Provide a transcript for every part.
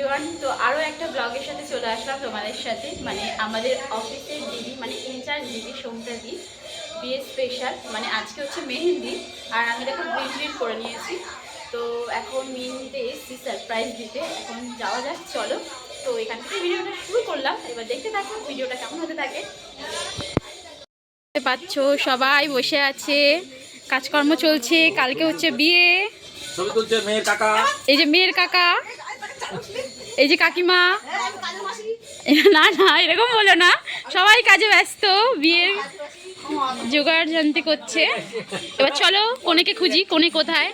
Everyone, তো আরও একটা ব্লগের সাথে চলে আসলাম তোমাদের সাথে। মানে আমাদের অফিসের দিদি, মানে ইনচার্জ দিদি সৌমিতা দি, বিয়ে স্পেশাল। মানে আজকে হচ্ছে মেহেন্দি, আর আমি দেখো গ্রিন গ্রিন করে নিয়েছি। তো এখন মেহেন্দিতে এসেছি সারপ্রাইজ দিতে। এখন যাওয়া যাক, চলো। তো এখান থেকে ভিডিওটা শুরু করলাম, এবার দেখতে থাকো ভিডিওটা কেমন হতে থাকে। পাচ্ছ সবাই বসে আছে, কাজকর্ম চলছে। কালকে হচ্ছে বিয়ে। ছবি তুলছে মেয়ের কাকা, এই যে মেয়ের কাকা, এই যে কাকিমা। না না, এরকম বলো না, সবাই কাজে ব্যস্ত, বিয়ের জোগাড় জানতে করছে। এবার চলো কোনেকে খুঁজি, কোনে কোথায়।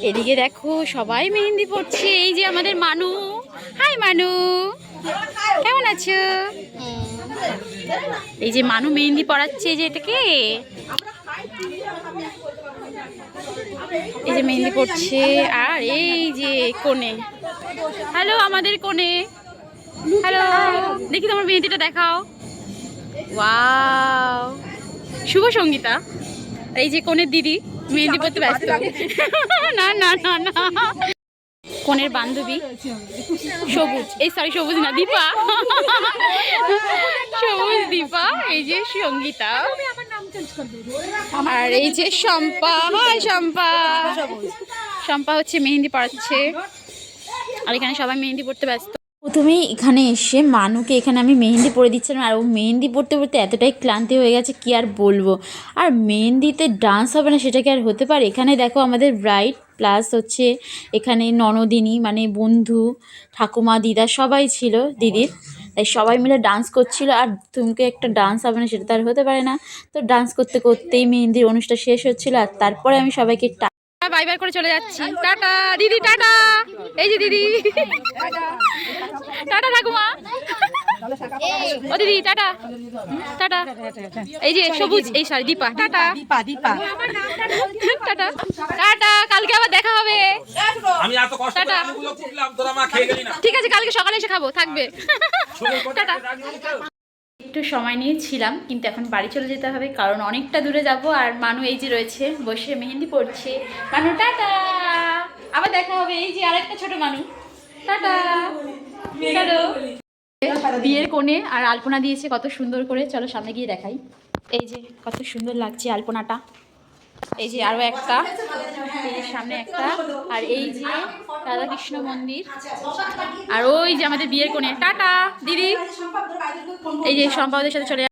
এদিকে দেখো সবাই মেহেন্দি পড়ছে। এই যে আমাদের মানু। হাই মানু, কেমন আছো? এই যে মানু মেহেন্দি পড়াচ্ছে, যে এটাকে এই যে মেহেন্দি পড়ছে। আর এই যে কোনে, হ্যালো আমাদের কোনে, হ্যালো, দেখি তোমার মেহেন্দিটা দেখাও। ওয়াও, শুভ সঙ্গীতা। এই যে কোনের দিদি মেহেন্দি পড়তে ব্যস্ত। না না না না, কোনের বান্ধবী সবুজ, এই সরি সবুজ না, দীপা। সবুজ দীপা, এই যে সঙ্গীতা, আর এই যে শম্পা। হাই শম্পা। শম্পা হচ্ছে মেহেন্দি পড়াচ্ছে, আর এখানে সবাই মেহেন্দি পড়তে ব্যস্ত। প্রথমেই এখানে এসে মানুকে এখানে আমি মেহেন্দি পরে দিচ্ছিলাম, আর ও মেহেন্দি পড়তে পড়তে এতটাই ক্লান্তি হয়ে গেছে কি আর বলবো। আর মেহেন্দিতে ডান্স হবে না সেটা কি আর হতে পারে। এখানে দেখো আমাদের ব্রাইড প্লাস হচ্ছে এখানে ননদিনী, মানে বন্ধু, ঠাকুমা, দিদা সবাই ছিল দিদির। তাই সবাই মিলে ডান্স করছিল। আর তুমকে একটা ডান্স হবে না সেটা তো আর হতে পারে না। তো ডান্স করতে করতেই মেহেন্দির অনুষ্ঠান শেষ হচ্ছিল। আর তারপরে আমি সবাইকে বাই বাই করে চলে যাচ্ছি। টাটা দিদি, টাটা। এই যে দিদি, টাটা ঠাকুমা। ও দিদি টাটা, টাটা। এই যে সবুজ, এই sorry Dipa, tata. Tata tata, কালকে আবার দেখা হবে। আমি এত কষ্ট করে আলুগুলো কুটলাম, তোরা মা খেয়ে গেলি না। ঠিক আছে, কালকে সকালে এসে খাবো, থাকবে। টাটা। একটু সময় নিয়েছিলাম, কিন্তু এখন বাড়ি চলে যেতে হবে, কারণ অনেকটা দূরে যাব। আর মানু এই যে রয়েছে বসে মেহেন্দি পড়ছে। মানু টাটা, আবার দেখা হবে। এই যে আরেকটা ছোট মানু, টাটা। চলো, বিয়ের কোণে আর আলপনা দিয়েছে কত সুন্দর করে। চলো সামনে গিয়ে দেখাই। এই যে কত সুন্দর লাগছে আলপনাটা। এই যে আরো একটা, এই যে সামনে একটা, আর এই যে রাধাকৃষ্ণ মন্দির, আর ওই যে আমাদের বিয়ের কোণে। টাটা দিদি। এই যে শম্পা ওদের সাথে চলে